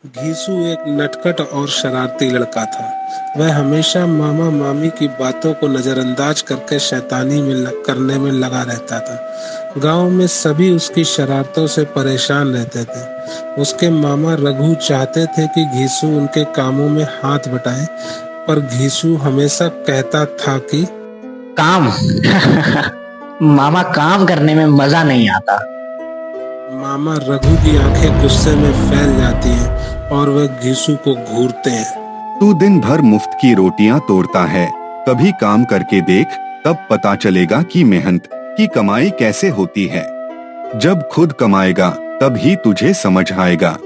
घीसू एक नटखट और शरारती लड़का था। वह हमेशा मामा मामी की बातों को नजरअंदाज करके शैतानी करने में लगा रहता था। गांव में सभी उसकी शरारतों से परेशान रहते थे। उसके मामा रघु चाहते थे कि घीसू उनके कामों में हाथ बटाए, पर घीसू हमेशा कहता था कि काम। मामा, काम करने में मजा नहीं आता। मामा रघु की आंखें गुस्से में फैल जाती हैं और वह घीसू को घूरते हैं। तू दिन भर मुफ्त की रोटियां तोड़ता है, कभी काम करके देख, तब पता चलेगा कि मेहनत की कमाई कैसे होती है। जब खुद कमाएगा तब ही तुझे समझ आएगा।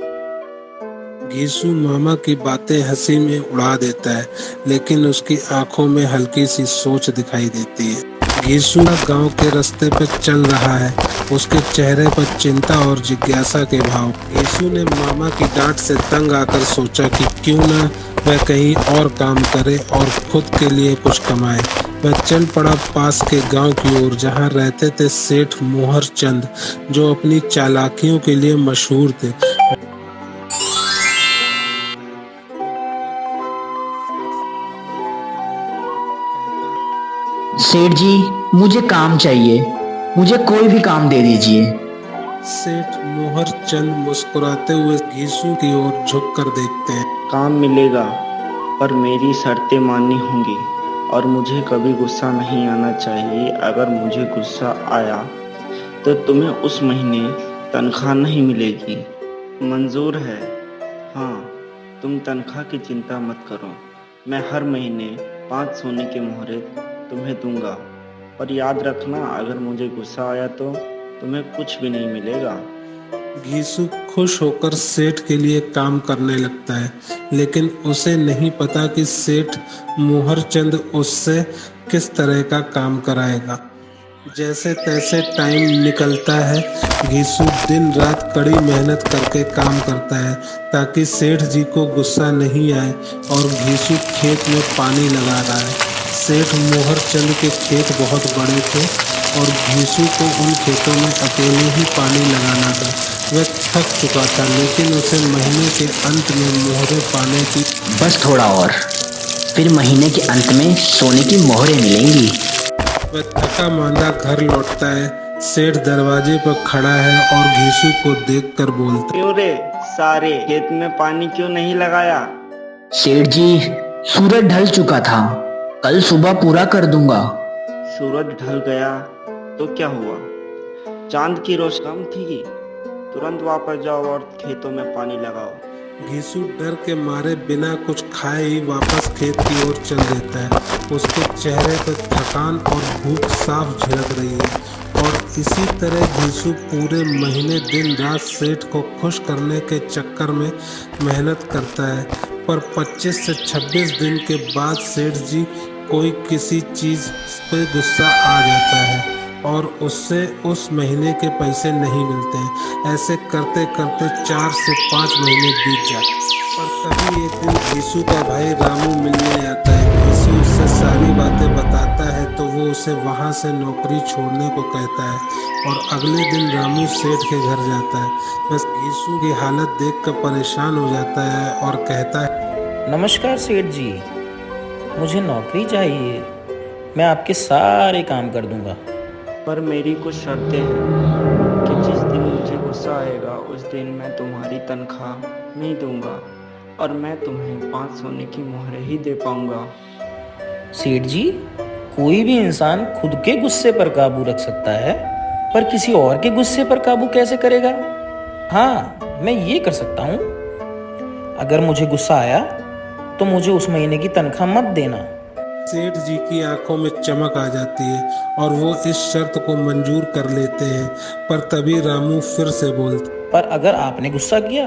घीसू मामा की बातें हंसी में उड़ा देता है, लेकिन उसकी आंखों में हल्की सी सोच दिखाई देती है। घीसू गांव के रास्ते पर चल रहा है, उसके चेहरे पर चिंता और जिज्ञासा के भाव। घीसू ने मामा की डांट से तंग आकर सोचा कि क्यों ना वह कहीं और काम करे और खुद के लिए कुछ कमाए। वह चल पड़ा पास के गांव की ओर, जहां रहते थे सेठ मोहर चंद, जो अपनी चालाकियों के लिए मशहूर थे। सेठ जी, मुझे काम चाहिए। मुझे कोई भी काम दे दीजिए। सेठ मोहर चंद मुस्कुराते हुए घीसू की ओर झुककर देखते हैं। काम मिलेगा, पर मेरी शर्तें माननी होंगी और मुझे कभी गुस्सा नहीं आना चाहिए। अगर मुझे गुस्सा आया तो तुम्हें उस महीने तनख्वाह नहीं मिलेगी। मंजूर है? हाँ, तुम तनख्वाह की चिंता मत करो। मैं हर महीने 5 सोने के मोहरे तुम्हें दूंगा, पर याद रखना, अगर मुझे गुस्सा आया तो तुम्हें कुछ भी नहीं मिलेगा। घीसू खुश होकर सेठ के लिए काम करने लगता है, लेकिन उसे नहीं पता कि सेठ मोहर चंद उससे किस तरह का काम कराएगा। जैसे तैसे टाइम निकलता है। घीसू दिन रात कड़ी मेहनत करके काम करता है ताकि सेठ जी को गुस्सा नहीं आए, और घीसू खेत में पानी लगा रहा है। सेठ मोहर चंद के खेत बहुत बड़े थे और घीसू को उन खेतों में अकेले ही पानी लगाना था। वह थक चुका था, लेकिन उसे महीने के अंत में मोहरे पाने की। बस थोड़ा और, फिर महीने के अंत में सोने की मोहरें मिलेंगी। वह थका मांदा घर लौटता है। सेठ दरवाजे पर खड़ा है और घीसू को देखकर बोलता क्यों रे सारे, खेत में पानी क्यों नहीं लगाया? सेठ जी, सूरज ढल चुका था, कल सुबह पूरा कर दूंगा। सूरज ढल गया तो क्या हुआ? चांद की रोशनी कम थी? तुरंत वापस जाओ और खेतों में पानी लगाओ। घीसू डर के मारे बिना कुछ खाए ही वापस खेत की ओर चल देता है। उसके चेहरे पर थकान और भूख साफ झलक रही है, और इसी तरह घीसू पूरे महीने दिन रात सेठ को खुश करने के चक्कर में मेहनत करता है। पर 25 से 26 दिन के बाद सेठ जी कोई किसी चीज पे गुस्सा आ जाता है और उससे उस महीने के पैसे नहीं मिलते हैं। ऐसे करते करते 4 से 5 महीने बीत जाते हैं। पर तभी एक दिन घीसू का भाई रामू मिलने आता है। घीसू उससे सारी बातें बताता है तो वो उसे वहाँ से नौकरी छोड़ने को कहता है, और अगले दिन रामू सेठ के घर जाता है। बस घीसू की हालत देखकर परेशान हो जाता है और कहता है, नमस्कार सेठ जी, मुझे नौकरी चाहिए। मैं आपके सारे काम कर दूंगा। पर मेरी कुछ शर्तें हैं कि जिस दिन मुझे गुस्सा आएगा उस दिन मैं तुम्हारी तनख्वाह नहीं दूंगा, और मैं तुम्हें 5 सोने की मोहरें ही दे पाऊंगा। सेठ जी, कोई भी इंसान खुद के गुस्से पर काबू रख सकता है, पर किसी और के गुस्से पर काबू कैसे करेगा? हाँ, मैं ये कर सकता हूँ। अगर मुझे गुस्सा आया तो मुझे उस महीने की तनख्वाह मत देना। सेठ जी की आंखों में चमक आ जाती है और वो इस शर्त को मंजूर कर लेते हैं। पर तभी रामू फिर से बोलता, पर अगर आपने गुस्सा किया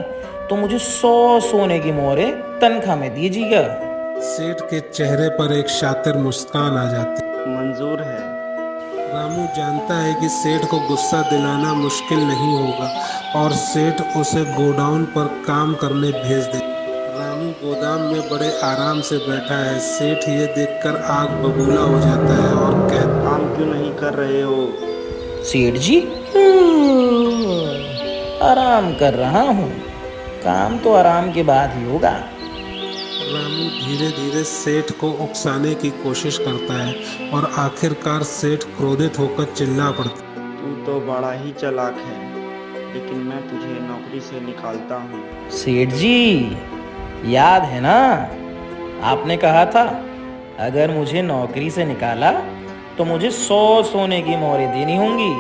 तो मुझे 100 सोने की मोहरें तनख्वाह में दीजिएगा। सेठ के चेहरे पर एक शातिर मुस्कान आ जाती है। मंजूर है? रामू जानता है कि सेठ को गुस्सा दिलाना मुश्किल नहीं होगा, और सेठ उसे गोडाउन पर काम करने भेज दे। रामू गोदाम में बड़े आराम से बैठा है। सेठ ये देखकर आग बबूला हो जाता है और कहता, काम क्यों नहीं कर रहे हो? सेठ जी, आराम कर रहा हूँ। काम तो आराम के बाद ही होगा। रामू धीरे धीरे सेठ को उकसाने की कोशिश करता है और आखिरकार सेठ क्रोधित होकर चिल्ला पड़ता है। तू तो बड़ा ही चालाक है, लेकिन मैं तुझे नौकरी से निकालता हूँ। सेठ जी, याद है ना, आपने कहा था अगर मुझे नौकरी से निकाला तो मुझे 100 सोने की मोहरें देनी होंगी।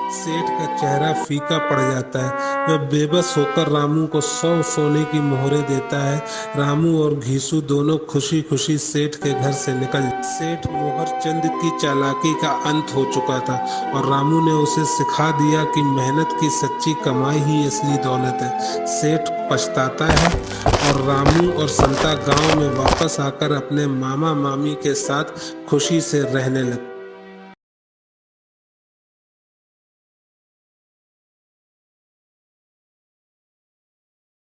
सेठ का चेहरा फीका पड़ जाता है। वह बेबस होकर रामू को 100 सोने की मोहरें देता है। रामू और घीसू दोनों खुशी खुशी सेठ के घर से निकल। सेठ मोहर चंद की चालाकी का अंत हो चुका था और रामू ने उसे सिखा दिया कि मेहनत की सच्ची कमाई ही असली दौलत है। सेठ पछताता है और रामू और संता गांव में वापस आकर अपने मामा मामी के साथ खुशी से रहने लगते।